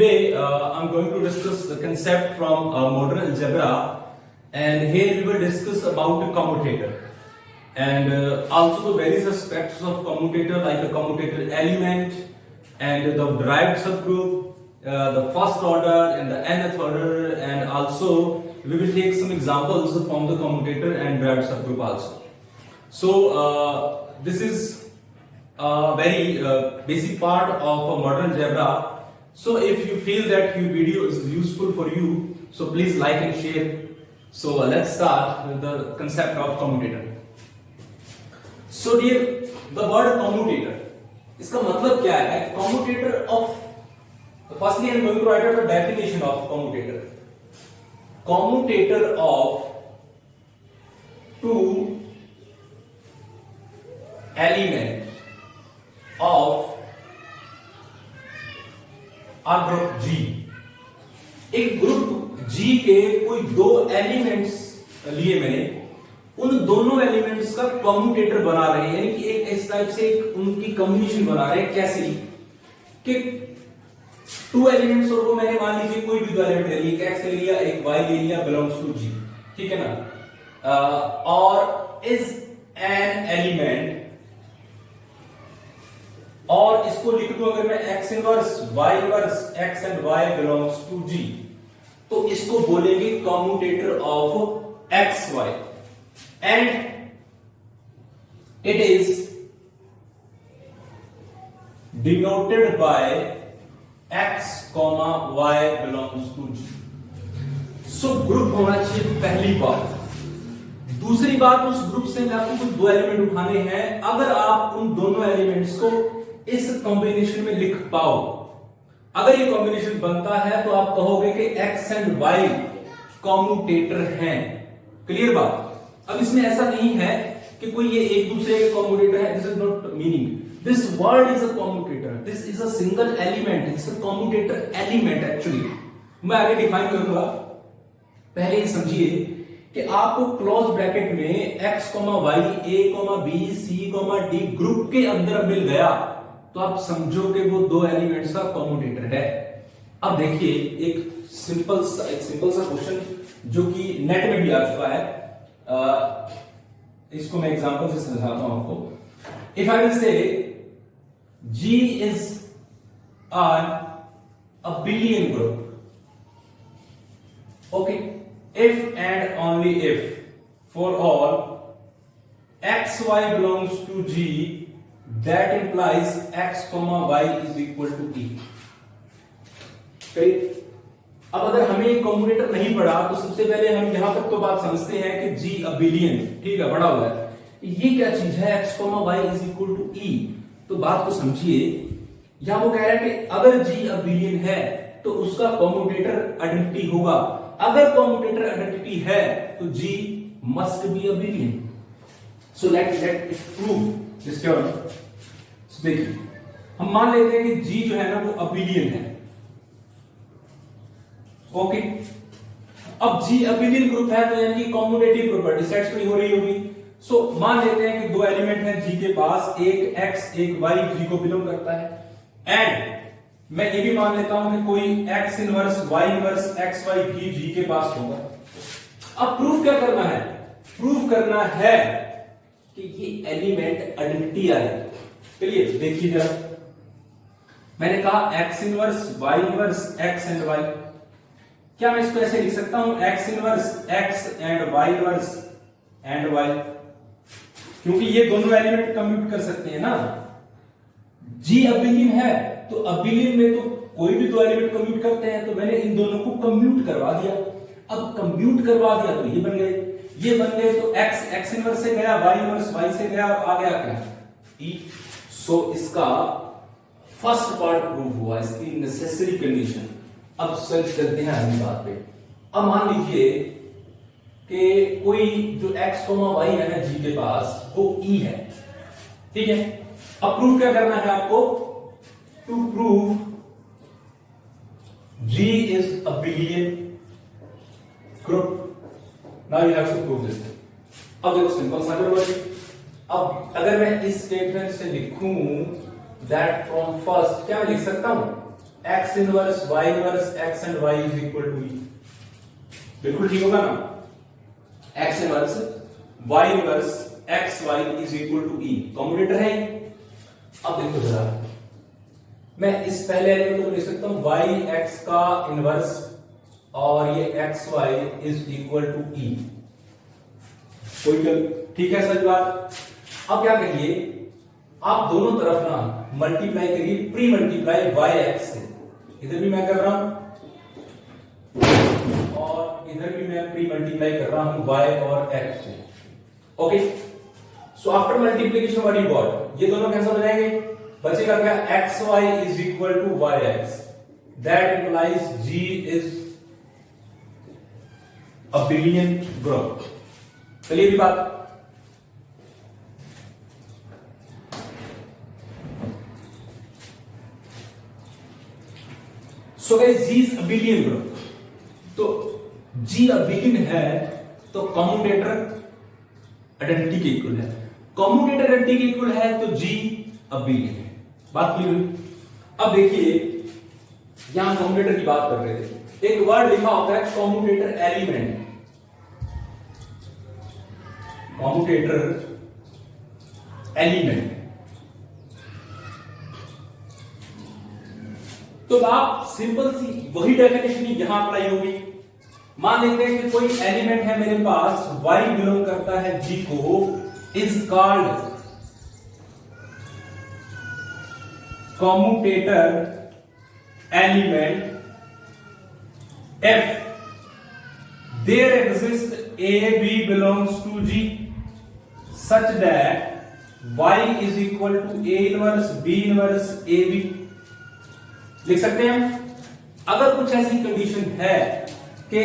Today I'm going to discuss the concept from modern algebra, and here we will discuss about the commutator and also the various aspects of commutator, like a commutator element and the derived subgroup, the first order and the nth order, and also we will take some examples from the commutator and derived subgroup also. So this is a very basic part of a modern algebra. So if you feel that your video is useful for you, so please like and share. So let's start with the concept of commutator. So dear, the word commutator, इसका मतलब क्या है? Commutator of, firstly I am going to write out the definition of commutator. Commutator of two elements of a group G. एक group G के कोई दो elements लिए मैंने, उन दोनों एलिमेंट्स का कम्यूटेटर बना रहे हैं, यानी कि एक इस टाइप से एक उनकी कॉम्बिनेशन बना रहे हैं. कैसे कि टू एलिमेंट्स, और वो मैंने मान लीजिए कोई भी दो एलिमेंट ले लिया, एक x ले लिया, एक y ले लिया, बिलोंग्स टू G, ठीक है ना. और इज एन एलिमेंट, और इसको लिख दूं अगर मैं x inverse y inverse x and y belongs to G, तो इसको बोलेंगे commutator of xy, and it is denoted by x, y belongs to G. So group होना चाहिए, पहली बात. दूसरी बात, उस ग्रुप से मैं आपको कुछ दो एलिमेंट उठाने हैं. अगर आप उन दोनों एलिमेंट्स को इस कॉम्बिनेशन में लिख पाओ, अगर ये कॉम्बिनेशन बनता है तो आप कहोगे कि x एंड y कॉम्यूटेटर हैं. क्लियर बात. अब इसमें ऐसा नहीं है कि कोई ये एक दूसरे के कॉम्यूटेटर है. This is not meaning. This word is a commutator. This is a single element. It's a commutator element actually. मैं आगे डिफाइन करूंगा. पहले ये समझिए कि आपको क्लोज ब्रैकेट में x, y, a, b, c, d group के अंदर मिल गया, तो आप समझो कि वो दो एलिमेंट्स का कम्यूटेटर है. अब देखिए एक सिंपल सा क्वेश्चन जो कि नेट में भी आ चुका है. इसको मैं एग्जांपल से समझाता हूं आपको. If I will say G is abelian group, okay, if and only if for all xy belongs to G, that implies x, y is equal to E. अब अगर हमें कम्यूटेटर नहीं पड़ा तो सबसे पहले हम यहां तक तो बात समझते हैं कि G अ बिलियन, ठीक है, बड़ा हुआ है. ये क्या चीज है? x, y is equal to E. तो बात को समझिए. यहां वो कह रहा है कि अगर G अ बिलियन है तो उसका कम्यूटेटर आइडेंटिटी होगा. अगर कम्यूटेटर आइडेंटिटी है तो G must be a billion. So let it prove this theorem. देखिए, हम मान लेते हैं कि G जो है ना वो अ बिलियन है. ओके, अब G अ बिलियन ग्रुप है तो यानी कि कम्यूटेटिव प्रॉपर्टी सेटिस्फाई हो रही होगी. सो मान लेते हैं कि दो एलिमेंट हैं G के पास, एक x एक y G को बिलोंग करता है, एंड मैं ये भी मान लेता हूं कि कोई x inverse y inverse x y भी G के पास होगा. अब प्रूफ क्या करना है? प्रूफ करना है कि ये एलिमेंट आइडेंटिटी आए. चलिए देखिए जरा. मैंने कहा x inverse y inverse x and y. क्या मैं इसको ऐसे लिख सकता हूं x inverse x and y inverse and y? क्योंकि ये दोनों एलिमेंट कम्यूट कर सकते हैं ना. G अबिलियन है तो अबिलियन में तो कोई भी दो एलिमेंट कम्यूट करते हैं, तो मैंने इन दोनों को कम्यूट करवा दिया. अब कम्यूट करवा दिया तो ये बन गए, ये बन गए, तो x इनवर्स से गया, y इनवर्स y से गया, आ गया क्या? E. सो इसका फर्स्ट पार्ट प्रूव हुआ, इसकी नेसेसरी कंडीशन. अब सर्च करते हैं अगली बात पे. अब मान लीजिए कि कोई जो x, y है ना G के पास, वो E है, ठीक है. अब प्रूव क्या करना है आपको? To prove G is a billion group, now you have to prove this. अब देखो सिंपल सा करो. अब अगर मैं इस स्टेटमेंट से लिखूं that from first, क्या मैं लिख सकता हूं x inverse y inverse x and y is equal to e। बिल्कुल ठीक होगा ना, x inverse y inverse x y is equal to e, commutator है। अब देखो जरा, मैं इस पहले एलिमेंट को लिख सकता हूं y x का इनवर्स और ये x y is equal to e। कोई ठीक है सच बात। अब क्या करिए, आप दोनों तरफ ना मल्टीप्लाई करिए, प्री मल्टीप्लाई y x से। इधर भी मैं कर रहा हूं और इधर भी मैं प्री मल्टीप्लाई कर रहा हूं y और x से। Okay, so after multiplication what you got, ये दोनों कैंसिल हो जाएंगे, बचेगा क्या, X Y is equal to Y X, that implies G is abelian group. चलिए बात, so guys G is abelian group, तो जी अ बिलियन है तो कॉम्यूटेटर आइडेंटिटी के इक्वल है, कॉम्यूटेटर आइडेंटिटी के इक्वल है तो जी अ बिलियन है। बात क्लियर हुई। अब देखिए यहां कॉम्यूटेटर की बात कर रहे थे, एक वर्ड लिखा होता है कॉम्यूटेटर एलिमेंट, कॉम्यूटेटर एलिमेंट। तो आप सिंपल सी वही डेफिनेशन यहां अप्लाई होगी। मान लेते हैं कि कोई एलिमेंट है मेरे पास, y बिलोंग करता है g को, is called commutator element f, there exists a b belongs to g such that y is equal to a inverse b inverse a b। लिख सकते हैं हम, अगर कुछ ऐसी कंडीशन है कि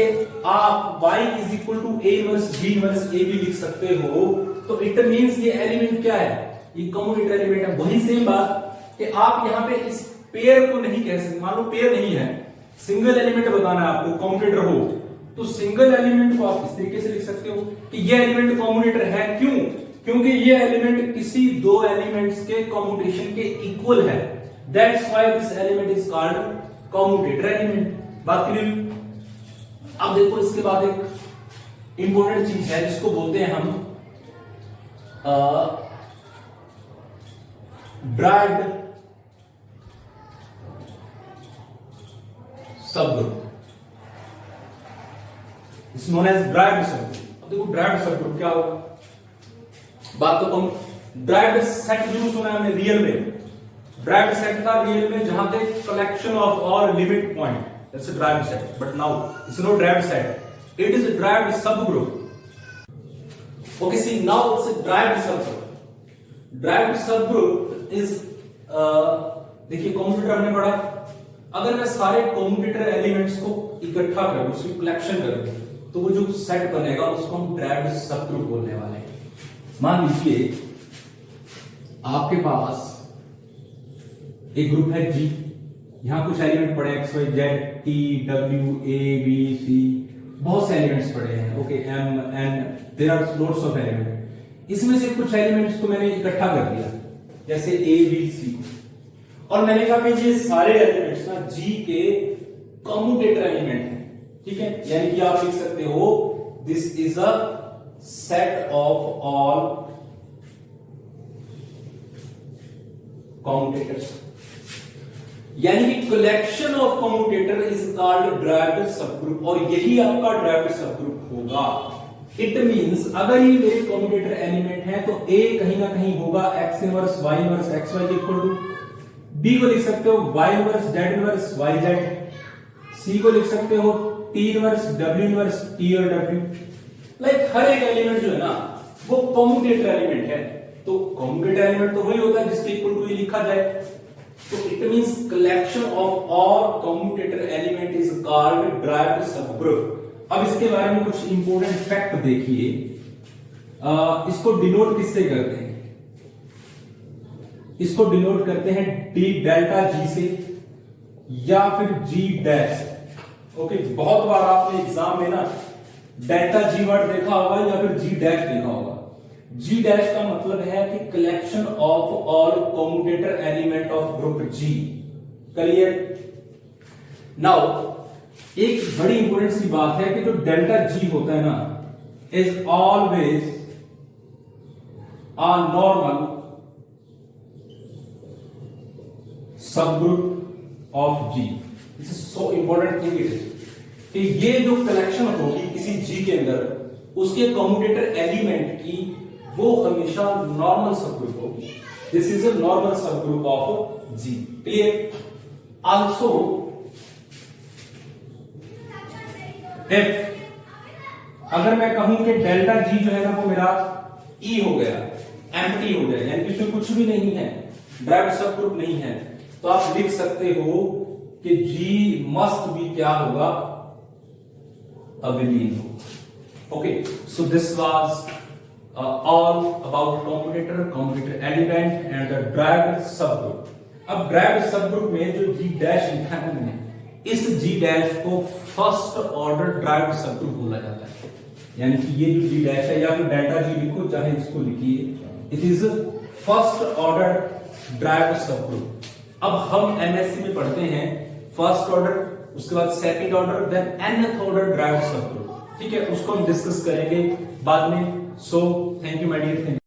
आप y is equal to a inverse b inverse a b लिख सकते हो, तो इट मींस ये एलिमेंट क्या है, ये कॉम्यूटेटर एलिमेंट है। वही सेम बात कि आप यहां पे इस पेयर को नहीं कह सकते, मान लो पेयर नहीं है, सिंगल एलिमेंट बताना है आपको, कॉम्यूटेटर हो तो सिंगल एलिमेंट को आप इस तरीके से लिख सकते हो कि ये एलिमेंट कॉम्यूटेटर है। क्यों? क्योंकि ये एलिमेंट किसी दो एलिमेंट्स के कॉम्यूटेशन के इक्वल है, that's why this element is called commutator element. बात क्लियर? अब देखो इसके बाद एक इंपॉर्टेंट चीज है जिसको बोलते हैं हम derived subgroup, it's known as derived subgroup. अब देखो ड्राइव्ड सबग्रुप क्या होगा, बात तो कम, ड्राइव्ड सेट जरूर सुना है हमने रियल में, ड्राइव्ड सेट था रियल में जहां पे collection of all limit point, that's a derived set, but now it's not derived set, it is a derived subgroup. Okay, see now it's a derived subgroup. Derived subgroup is देखिए commutator हमने पढ़ा, अगर मैं सारे commutator elements को इकट्ठा करूं, उसकी कलेक्शन करूं, तो वो जो सेट बनेगा उसको हम ड्राइव्ड सबग्रुप बोलने वाले हैं। मान लीजिए आपके पास एक ग्रुप है G, यहां कुछ एलिमेंट पड़े X Y Z T W A B C, बहुत से एलिमेंट्स पड़े हैं, okay M N, there are lots of element. इसमें से कुछ एलिमेंट्स को मैंने इकट्ठा कर दिया, जैसे ए बी सी, और मैंने कहा कि ये सारे एलिमेंट्स ना G के कॉम्यूटेटर एलिमेंट हैं, ठीक है, यानी कि आप लिख सकते हो this is a set of all commutators, यानी कि collection of commutator is called derived subgroup, और यही आपका ड्राइव्ड सबग्रुप होगा। इट मींस अगर ये मेरे कॉम्यूटेटर एलिमेंट है तो A कहीं ना कहीं होगा x inverse y inverse xy equal to, B को लिख सकते हो y inverse z inverse yz, C को लिख सकते हो t inverse w inverse t और w। लाइक हर एक एलिमेंट जो है ना वो कॉम्यूटेटर एलिमेंट है, तो कॉम्यूटेटर एलिमेंट तो वही होता है जिसके इक्वल टू ये लिखा जाए, तो it means collection of all commutator element is called derived subgroup. अब इसके बारे में कुछ इंपॉर्टेंट फैक्ट देखिए, इसको डिनोट किससे करते हैं, इसको डिनोट करते हैं डी डेल्टा जी से या फिर जी डैश। ओके, बहुत बार आपने एग्जाम में ना डेल्टा जी वर्ड देखा होगा या फिर जी डैश देखा होगा। जी डैश का मतलब है कि collection of all commutator element of group G. Clear? Now एक बड़ी इंपॉर्टेंट सी बात है कि जो डेल्टा जी होता है ना is always a normal subgroup of G. This is so important thing it is कि ये जो कलेक्शन होगी किसी G के अंदर उसके कम्यूटेटर एलिमेंट की वो हमेशा नॉर्मल सबग्रुप होगी. This is a normal subgroup of G. Clear? Also if अगर मैं कहूं कि डेल्टा G जो है ना वो मेरा E हो गया, एम्प्टी हो गया, यानी कि इसमें कुछ भी नहीं है, ड्राइव्ड सब ग्रुप नहीं है, तो आप लिख सकते हो कि G मस्ट बी क्या होगा, अबेलियन होगा. Okay, so this was all about commutator element and the derived सब ग्रुप. अब ड्राइव्ड सब ग्रुप में जो G डैश लिखा है मैंने, इस G डैश को फर्स्ट ऑर्डर ड्राइव्ड सब ग्रुप बोला जाता है. यानी कि ये जो G डैश है या फिर डेल्टा G लिखो चाहे इसको लिखिए, it is first order derived सब ग्रुप. अब हम एमएससी में पढ़ते हैं फर्स्ट ऑर्डर, उसके बाद second order, then nth order derived subgroup. ठीक है, उसको हम डिस्कस करेंगे बाद में. So thank you my dear.